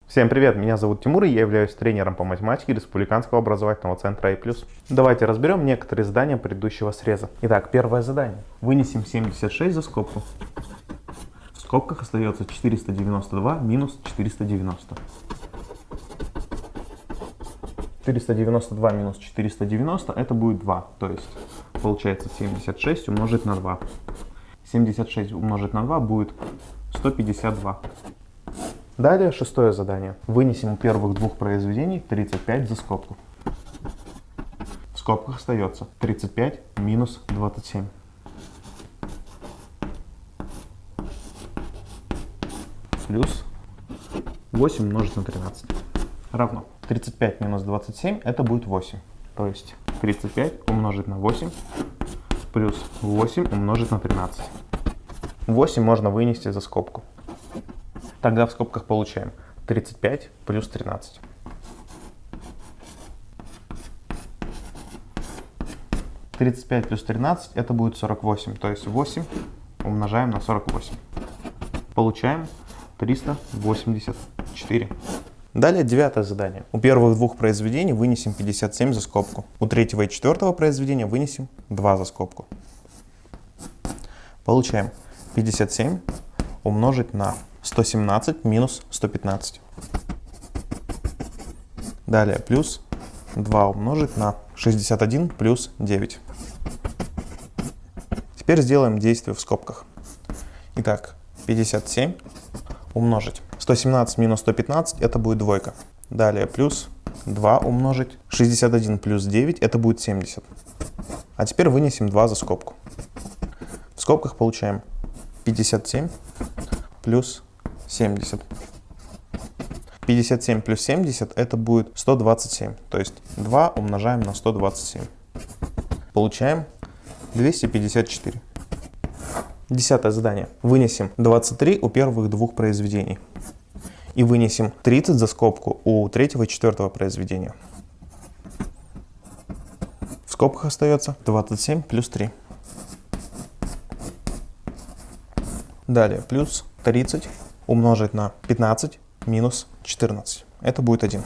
Всем привет, меня зовут Тимур, и я являюсь тренером по математике Республиканского образовательного центра А+. Давайте разберем некоторые задания предыдущего среза. Итак, первое задание. Вынесем 76 за скобку. В скобках остается 492 минус 490. 492 минус 490 это будет 2, то есть получается 76 умножить на 2. 76 умножить на 2 будет 152. Далее шестое задание. Вынесем у первых двух произведений 35 за скобку. В скобках остается 35 минус 27. Плюс 8 умножить на 13. Равно 35 минус 27 это будет 8. То есть 35 умножить на 8 плюс 8 умножить на 13. 8 можно вынести за скобку. Тогда в скобках получаем 35 плюс 13. Тридцать пять плюс 13 это будет 48, то есть 8 умножаем на 48. Получаем 384. Далее девятое задание. У первых двух произведений вынесем 57 за скобку. У третьего и четвертого произведения вынесем 2 за скобку. Получаем 57 умножить на 117 минус 115. Далее плюс 2 умножить на 61 плюс 9. Теперь сделаем действие в скобках. Итак, 57 умножить 117 минус 115 это будет двойка. Далее плюс 2 умножить 61 плюс 9 это будет 70. А теперь вынесем 2 за скобку. В скобках получаем 57 плюс 70. 57 плюс 70 это будет 127. То есть 2 умножаем на 127. Получаем 254. Десятое задание. Вынесем 23 у первых двух произведений. И вынесем 30 за скобку у третьего и четвертого произведения. В скобках остается 27 плюс 3. Далее плюс 30 умножить на 15 минус 14. Это будет 1.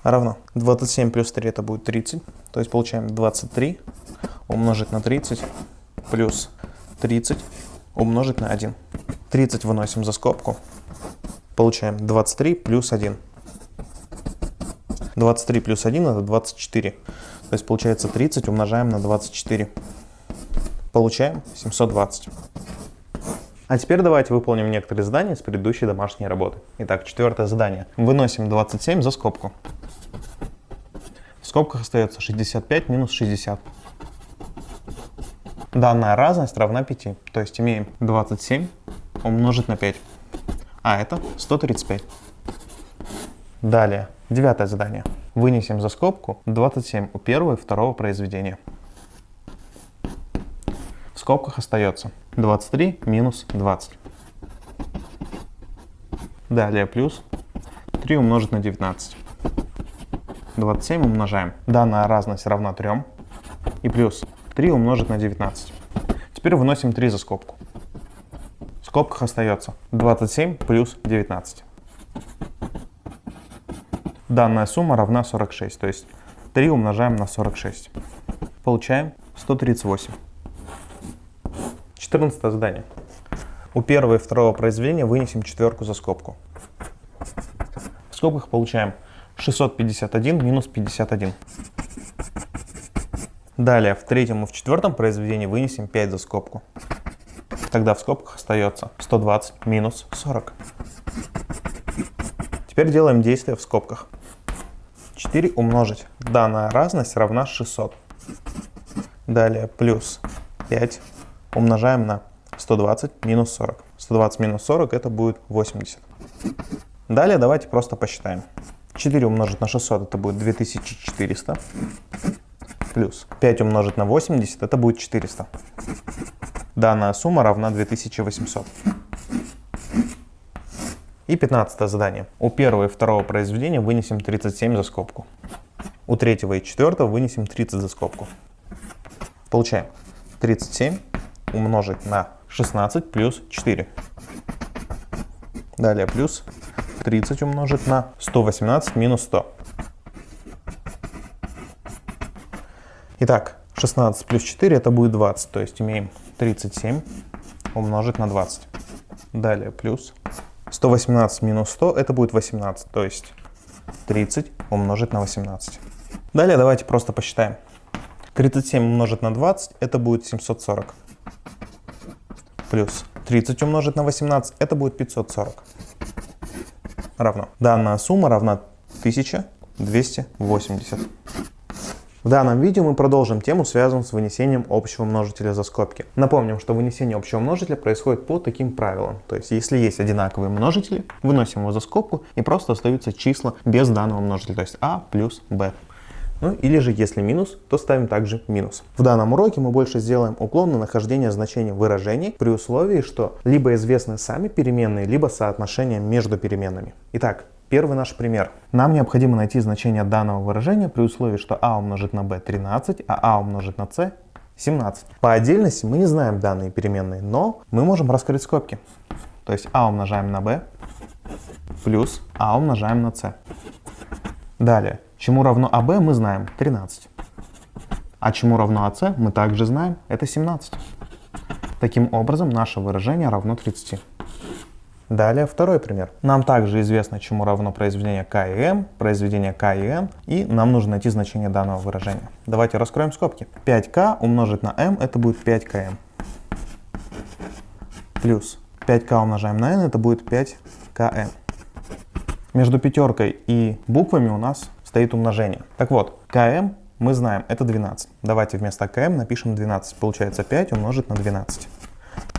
Равно 27 плюс 3 это будет 30. То есть получаем 23 умножить на 30 плюс 30 умножить на 1. 30 выносим за скобку. Получаем 23 плюс 1. 23 плюс 1 это 24. То есть получается 30 умножаем на 24. Получаем 720. А теперь давайте выполним некоторые задания с предыдущей домашней работы. Итак, четвертое задание. Выносим 27 за скобку. В скобках остается 65 минус 60. Данная разность равна 5. То есть имеем 27 умножить на 5. А это 135. Далее, девятое задание. Вынесем за скобку 27 у первого и второго произведения. В скобках остается 23 минус 20. Далее плюс 3 умножить на 19. 27 умножаем. Данная разность равна 3. И плюс 3 умножить на 19. Теперь выносим 3 за скобку. В скобках остается 27 плюс 19. Данная сумма равна 46. То есть 3 умножаем на 46. Получаем 138. 14 задание. У первого и второго произведения вынесем четверку за скобку. В скобках получаем 651 минус 51. Далее в третьем и в четвертом произведении вынесем 5 за скобку. Тогда в скобках остается 120 минус 40. Теперь делаем действие в скобках. 4 умножить. Данная разность равна 600. Далее плюс 5. Умножаем на 120 минус 40. 120 минус 40 это будет 80. Далее давайте просто посчитаем. 4 умножить на 600 это будет 2400. Плюс 5 умножить на 80 это будет 400. Данная сумма равна 2800. И 15 задание. У первого и второго произведения вынесем 37 за скобку. У третьего и четвертого вынесем 30 за скобку. Получаем 37 умножить на 16 плюс 4. Далее плюс 30 умножить на 118 минус 100. Итак, 16 плюс 4 это будет 20, то есть имеем 37 умножить на 20. Далее плюс 118 минус 100 это будет 18, то есть 30 умножить на 18. Далее давайте просто посчитаем. 37 умножить на 20 это будет 740. Плюс 30 умножить на 18 это будет 540. Равно. Данная сумма равна 1280. В данном видео мы продолжим тему, связанную с вынесением общего множителя за скобки. Напомним, что вынесение общего множителя происходит по таким правилам. То есть, если есть одинаковые множители, выносим его за скобку и просто остаются числа без данного множителя, то есть а плюс b. Ну или же, если минус, то ставим также минус. В данном уроке мы больше сделаем уклон на нахождение значений выражений при условии, что либо известны сами переменные, либо соотношение между переменными. Итак, первый наш пример. Нам необходимо найти значение данного выражения при условии, что а умножить на b 13, а а умножить на c 17. По отдельности мы не знаем данные переменные, но мы можем раскрыть скобки. То есть а умножаем на b плюс а умножаем на c. Далее, чему равно АБ мы знаем 13. А чему равно АС мы также знаем, это 17. Таким образом, наше выражение равно 30. Далее, второй пример. Нам также известно, чему равно произведение К и М, произведение К и Н, и нам нужно найти значение данного выражения. Давайте раскроем скобки. 5К умножить на М, это будет 5КМ. Плюс 5К умножаем на Н, это будет 5КН. Между пятеркой и буквами у нас стоит умножение. Так вот, КМ мы знаем, это 12. Давайте вместо КМ напишем 12. Получается 5 умножить на 12.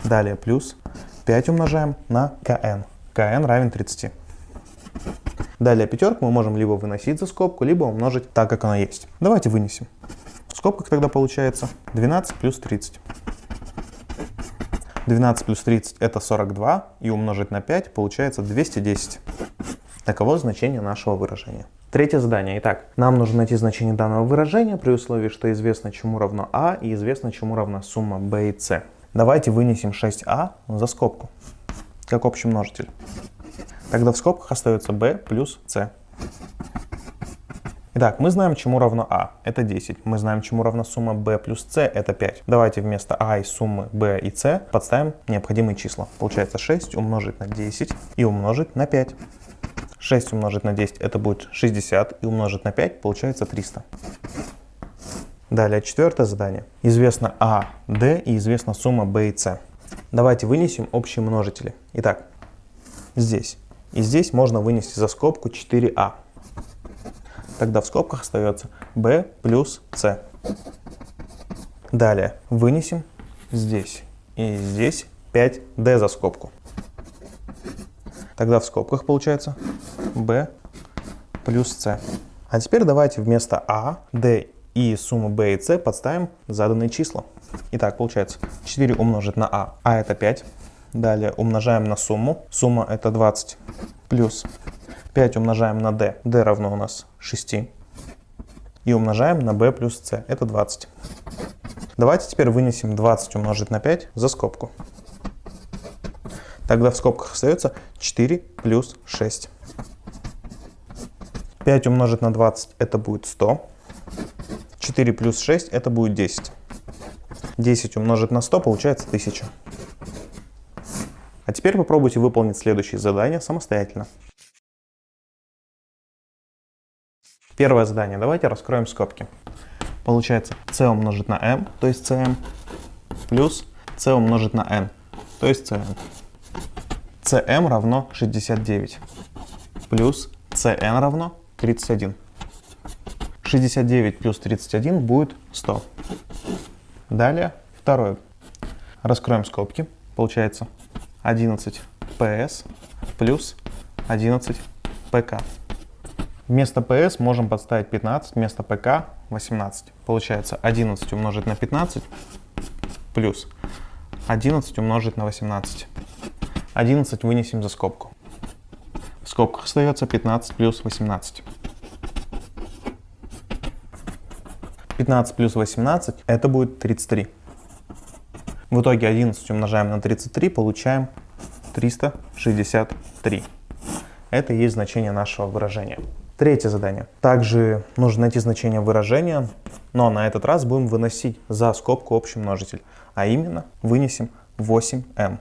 Далее плюс 5 умножаем на КН. КН равен 30. Далее пятерку мы можем либо выносить за скобку, либо умножить так, как она есть. Давайте вынесем. В скобках тогда получается 12 плюс 30. 12 плюс 30 это 42, и умножить на 5 получается 210. Таково значение нашего выражения. Третье задание. Итак, нам нужно найти значение данного выражения при условии, что известно, чему равно а, и известно, чему равна сумма b и c. Давайте вынесем 6а за скобку, как общий множитель. Тогда в скобках остается b плюс c. Итак, мы знаем, чему равно а, это 10. Мы знаем, чему равна сумма b плюс c, это 5. Давайте вместо а и суммы b и c подставим необходимые числа. Получается 6 умножить на 10 и умножить на 5. 6 умножить на 10 это будет 60, и умножить на 5 получается 300. Далее четвертое задание. Известно а, d и известна сумма b и c. Давайте вынесем общие множители. Итак, здесь и здесь можно вынести за скобку 4а. Тогда в скобках остается b плюс c. Далее вынесем здесь и здесь 5d за скобку. Тогда в скобках получается b плюс c. А теперь давайте вместо а, d и суммы b и c подставим заданные числа. Итак, получается 4 умножить на а это 5. Далее умножаем на сумму, сумма это 20. Плюс 5 умножаем на d, d равно у нас 6. И умножаем на b плюс c, это 20. Давайте теперь вынесем 20 умножить на 5 за скобку. Тогда в скобках остается 4 плюс 6. 5 умножить на 20 это будет 100. 4 плюс 6 это будет 10. 10 умножить на 100 получается 1000. А теперь попробуйте выполнить следующие задания самостоятельно. Первое задание. Давайте раскроем скобки. Получается c умножить на m, то есть cm, плюс c умножить на n, то есть cn. cm равно 69, плюс cn равно 31. 69 плюс 31 будет 100. Далее второе. Раскроем скобки. Получается 11 ps плюс 11 pk. Вместо ps можем подставить 15, вместо pk 18. Получается 11 умножить на 15 плюс 11 умножить на 18. 11 вынесем за скобку. В скобках остается 15 плюс 18. 15 плюс 18 это будет 33. В итоге 11 умножаем на 33, получаем 363. Это и есть значение нашего выражения. Третье задание. Также нужно найти значение выражения, но на этот раз будем выносить за скобку общий множитель. А именно, вынесем 8m.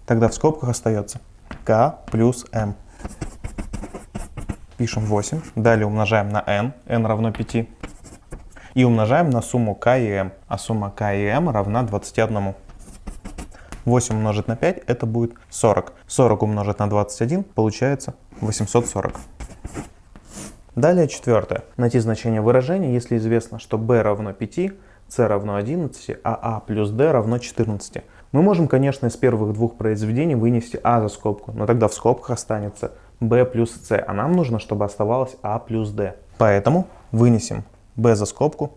Тогда в скобках остается k плюс m. Пишем 8, далее умножаем на n, n равно 5. И умножаем на сумму k и m, а сумма k и m равна 21. 8 умножить на 5 это будет 40. 40 умножить на 21 получается 840. Далее четвертое. Найти значение выражения, если известно, что b равно 5, c равно 11, а a плюс d равно 14. Мы можем, конечно, из первых двух произведений вынести a за скобку, но тогда в скобках останется b плюс c, а нам нужно, чтобы оставалось a плюс d. Поэтому вынесем b за скобку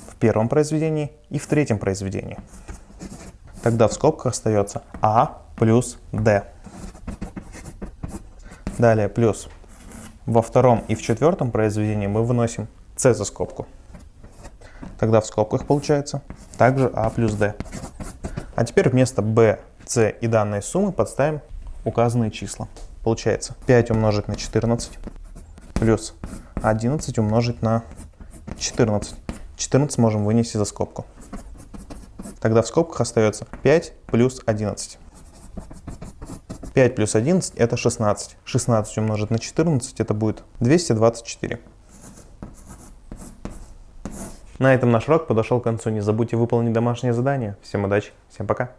в первом произведении и в третьем произведении. Тогда в скобках остается a плюс d. Далее плюс во втором и в четвертом произведении мы выносим c за скобку. Тогда в скобках получается также a плюс d. А теперь вместо b, c и данной суммы подставим указанные числа. Получается 5 умножить на 14 плюс 11 умножить на 14. 14 можем вынести за скобку. Тогда в скобках остается 5 плюс 11. 5 плюс 11 это 16. 16 умножить на 14 это будет 224. На этом наш урок подошел к концу. Не забудьте выполнить домашнее задание. Всем удачи, всем пока.